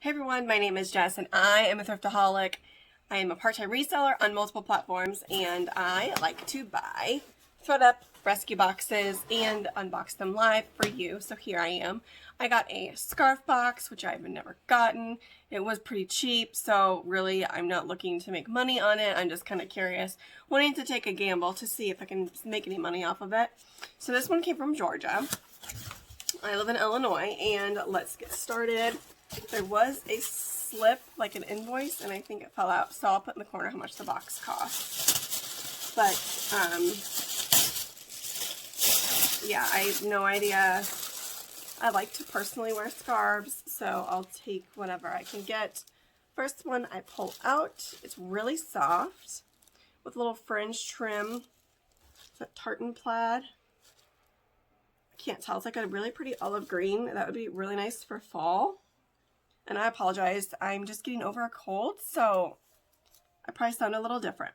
Hey everyone, my name is Jess and I am a thriftaholic. I am a part-time reseller on multiple platforms and I like to buy ThredUP rescue boxes and unbox them live for you. So here I am. I got a scarf box, which I've never gotten. It was pretty cheap, so really I'm not looking to make money on it. I'm just kind of curious, wanting to take a gamble to see if I can make any money off of it. So this one came from Georgia. I live in Illinois, and let's get started. There was a slip, like an invoice, and I think it fell out, so I'll put in the corner how much the box cost. But, yeah, I have no idea. I like to personally wear scarves, so I'll take whatever I can get. First one I pull out, it's really soft, with a little fringe trim. It's a tartan plaid. I can't tell, it's like a really pretty olive green. That would be really nice for fall. And I apologize, I'm just getting over a cold, so I probably sound a little different.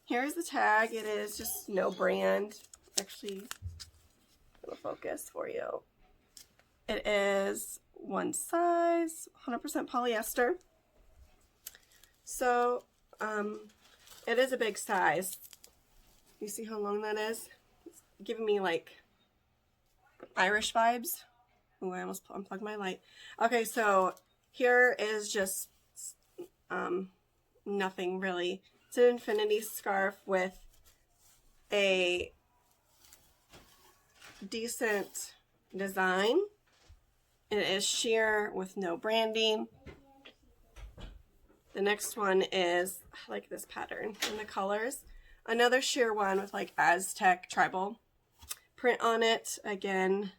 Here's the tag. It is just no brand. Actually, it'll focus for you. It is one size, 100% polyester. So, it is a big size. You see how long that is? It's giving me like Irish vibes. Oh, I almost unplugged my light. Okay, so here is just nothing really. It's an infinity scarf with a decent design. It is sheer with no branding. The next one is, I like this pattern and the colors. Another sheer one with like Aztec tribal print on it. Again,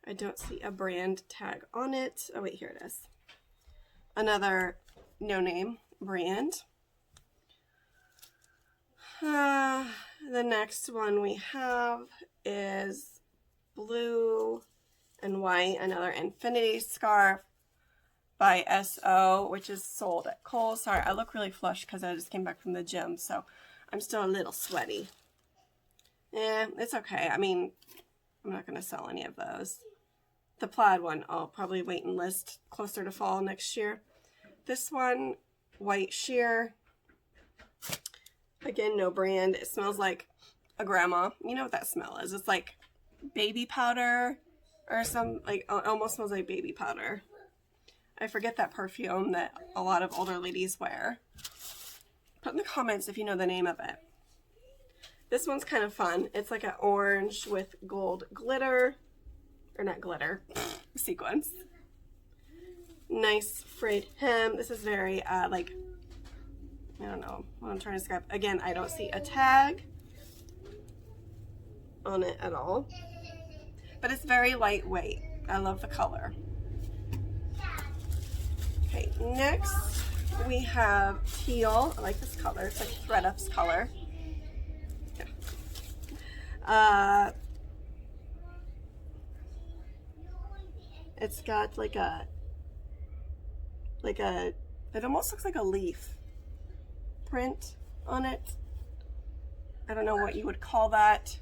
I don't see a brand tag on it. Oh wait, here it is. Another no-name brand. The next one we have is blue and white, another infinity scarf by SO, which is sold at Kohl's. Sorry, I look really flushed because I just came back from the gym, so I'm still a little sweaty. It's okay. I mean, I'm not going to sell any of those. The plaid one, I'll probably wait and list closer to fall next year. This one, white sheer. Again, no brand. It smells like a grandma. You know what that smell is. It's like baby powder or some, like, it almost smells like baby powder. I forget that perfume that a lot of older ladies wear. Put in the comments if you know the name of it. This one's kind of fun. It's like an orange with gold glitter. Or not glitter, sequins. Nice frayed hem. This is very, like, I don't know what I'm trying to describe. Again, I don't see a tag on it at all. But it's very lightweight. I love the color. Okay, next we have teal. I like this color. It's like ThredUP's color. Yeah. It's got like a, it almost looks like a leaf print on it. I don't know what you would call that.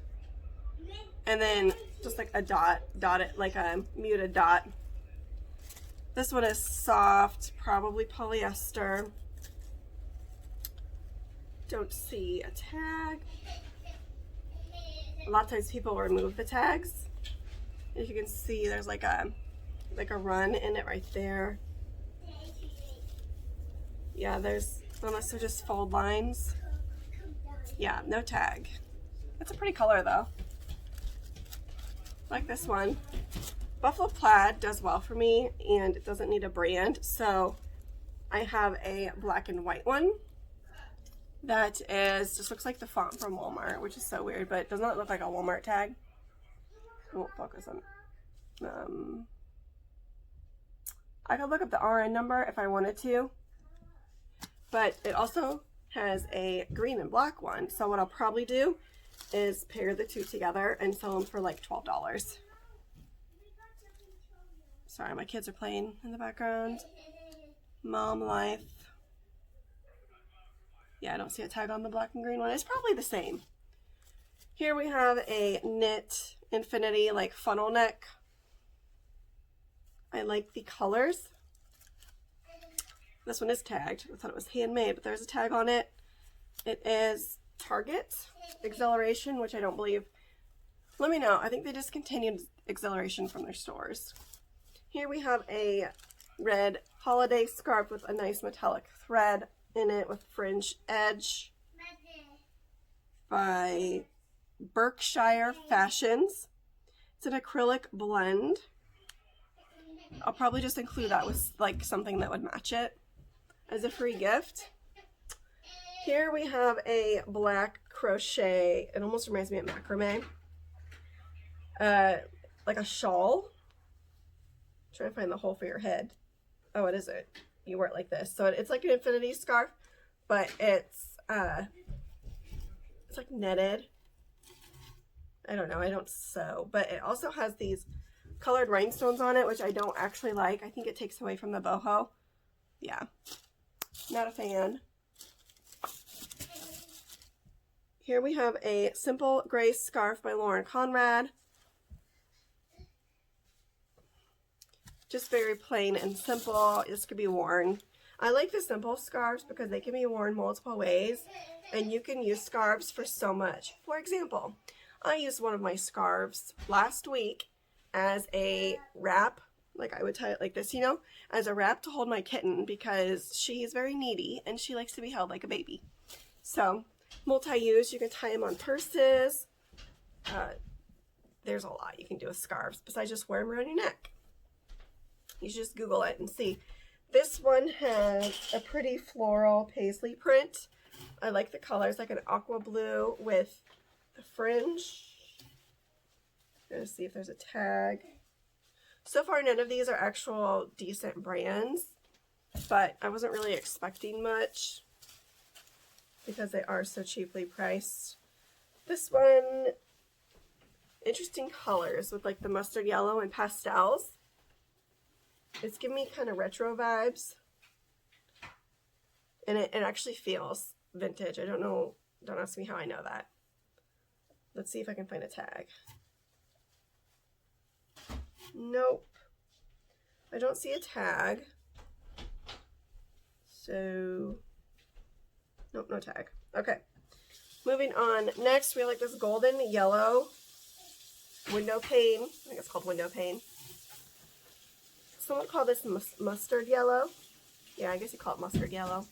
And then just like a dotted, like a muted dot. This one is soft, probably polyester. Don't see a tag. A lot of times people remove the tags. As you can see, there's like a run in it right there. Yeah, there's, unless they're just fold lines. Yeah, no tag. It's a pretty color though. Like this one. Buffalo plaid does well for me and it doesn't need a brand. So I have a black and white one that is, just looks like the font from Walmart, which is so weird, but it does not look like a Walmart tag. I won't focus on it. I could look up the RN number if I wanted to, but it also has a green and black one. So what I'll probably do is pair the two together and sell them for like $12. Sorry, my kids are playing in the background. Mom life. Yeah, I don't see a tag on the black and green one. It's probably the same. Here we have a knit infinity like funnel neck I like the colors. This one is tagged. I thought it was handmade, but there's a tag on it. It is Target Acceleration, which I don't believe. Let me know. I think they discontinued Acceleration from their stores. Here we have a red holiday scarf with a nice metallic thread in it with fringe edge by Berkshire Fashions. It's an acrylic blend. I'll probably just include that with like something that would match it as a free gift. Here we have a black crochet. It almost reminds me of macrame. Like a shawl. I'm trying to find the hole for your head. Oh, it isn't. You wear it like this. So it's like an infinity scarf, but it's like netted. I don't know. I don't sew, but it also has these colored rhinestones on it, which I don't actually like. I think it takes away from the boho. Yeah, not a fan. Here we have a simple gray scarf by Conrad. Just very plain and simple. This could be worn. I like the simple scarves because they can be worn multiple ways, and you can use scarves for so much. For example, I used one of my scarves last week as a wrap, like I would tie it like this, you know, as a wrap to hold my kitten because she is very needy and she likes to be held like a baby. So, multi-use, you can tie them on purses. There's a lot you can do with scarves besides just wear them around your neck. You should just Google it and see. This one has a pretty floral paisley print. I like the colors, like an aqua blue with the fringe. I'm gonna see if there's a tag. So far, none of these are actual decent brands, but I wasn't really expecting much because they are so cheaply priced. This one, interesting colors with like the mustard yellow and pastels. It's giving me kind of retro vibes, and it actually feels vintage. I don't know, don't ask me how I know that. Let's see if I can find a tag. Nope, I don't see a tag. So, nope, no tag. Okay, moving on. Next, we have like this golden yellow window pane. I think it's called window pane. Someone called this mustard yellow. Yeah, I guess you call it mustard yellow.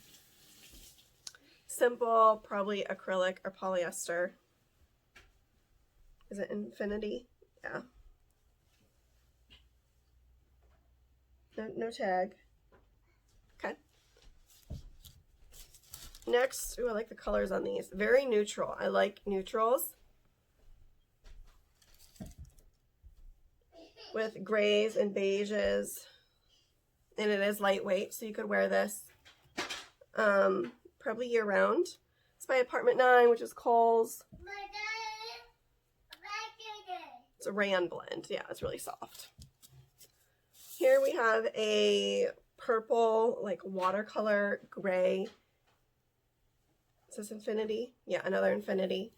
Simple, probably acrylic or polyester. Is it infinity? Yeah. No tag. Okay. Next, ooh, I like the colors on these. Very neutral. I like neutrals. With grays and beiges, and it is lightweight, so you could wear this probably year round. It's by Apartment 9, which is Kohl's. It's a rayon blend. Yeah, it's really soft. Here we have a purple, like watercolor gray. Is this infinity? Yeah, another infinity.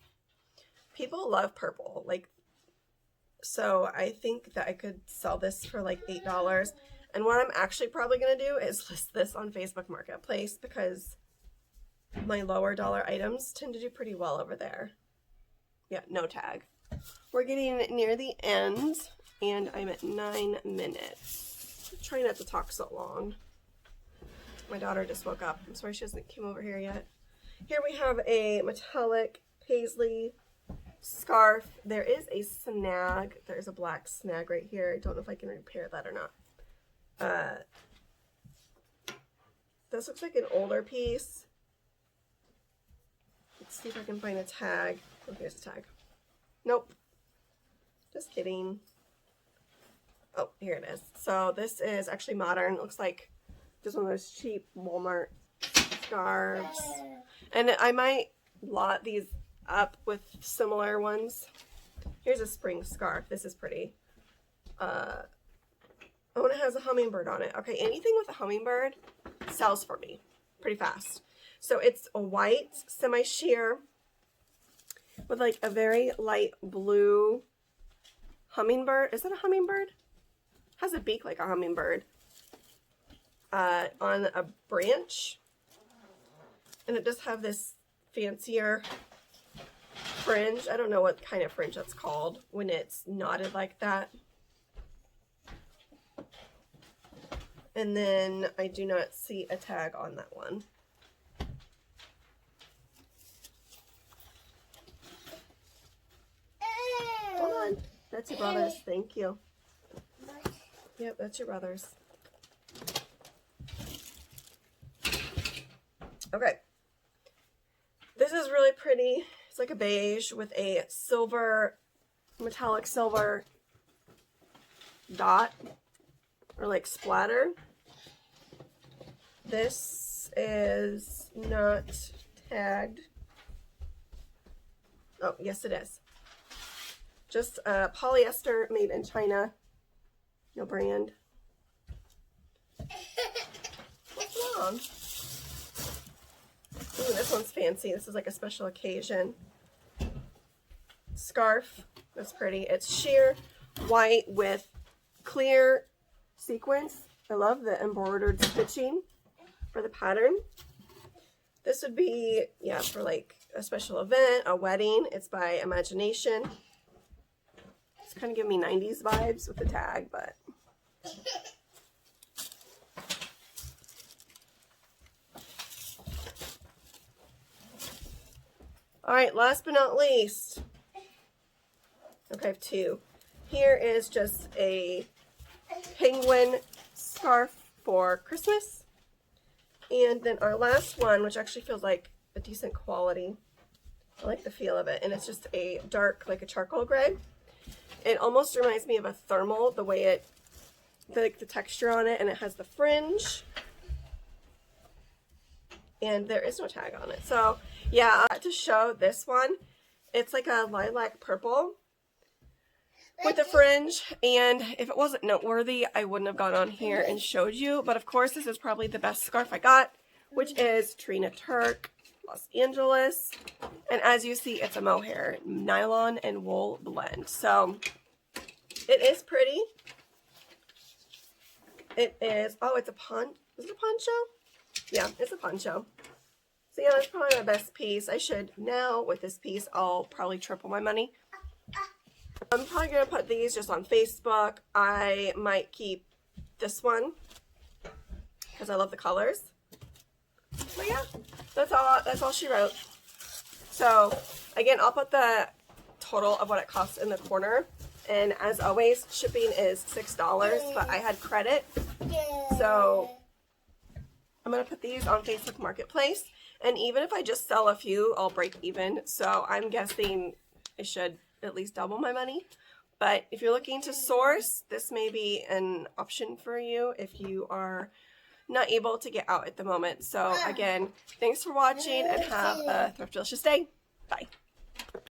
People love purple, like. So I think that I could sell this for like $8. And what I'm actually probably going to do is list this on Facebook Marketplace because my lower dollar items tend to do pretty well over there. Yeah, no tag. We're getting near the end and I'm at 9 minutes. I'm trying not to talk so long. My daughter just woke up. I'm sorry she hasn't came over here yet. Here we have a metallic paisley scarf. There is a snag. There's a black snag right here. I don't know if I can repair that or not. This looks like an older piece. Let's see if I can find a tag. Oh, here's a tag. Nope. Just kidding. Oh, here it is. So this is actually modern. It looks like just one of those cheap Walmart scarves. And I might lot these up with similar ones. Here's a spring scarf. This is pretty. Oh, and it has a hummingbird on it. Okay, anything with a hummingbird sells for me pretty fast. So it's a white semi-sheer with like a very light blue hummingbird. Is that a hummingbird? Has a beak like a hummingbird on a branch. And it does have this fancier fringe. I don't know what kind of fringe that's called when it's knotted like that. And then I do not see a tag on that one. Hold on. That's your brother's. Thank you. Yep, that's your brother's. Okay. This is really pretty. It's like a beige with a silver, metallic silver dot or like splatter. This is not tagged. Oh, yes it is. Just polyester made in China. No brand. What's wrong? Ooh, this one's fancy. This is like a special occasion. Scarf. That's pretty. It's sheer white with clear sequins. I love the embroidered stitching for the pattern. This would be, yeah, for like a special event, a wedding. It's by Imagination. It's kind of giving me 90s vibes with the tag, but... Alright, last but not least. Okay, I have two. Here is just a penguin scarf for Christmas. And then our last one, which actually feels like a decent quality. I like the feel of it. And it's just a dark, like a charcoal gray. It almost reminds me of a thermal, the way it, like the texture on it, and it has the fringe. And there is no tag on it. So, yeah, to show this one, it's like a lilac purple with the fringe. And if it wasn't noteworthy, I wouldn't have gone on here and showed you. But of course, this is probably the best scarf I got, which is Trina Turk, Los Angeles. And as you see, it's a mohair, nylon and wool blend. So it is pretty. It is, oh, it's a is it a poncho? Yeah, it's a poncho. So yeah, that's probably my best piece. I should now, with this piece, I'll probably triple my money. I'm probably going to put these just on Facebook. I might keep this one because I love the colors. But yeah, that's all she wrote. So again, I'll put the total of what it costs in the corner. And as always, shipping is $6, but I had credit. So I'm going to put these on Facebook Marketplace. And even if I just sell a few, I'll break even. So I'm guessing I should at least double my money. But if you're looking to source, this may be an option for you if you are not able to get out at the moment. So again, thanks for watching and have a thriftlicious day. Bye.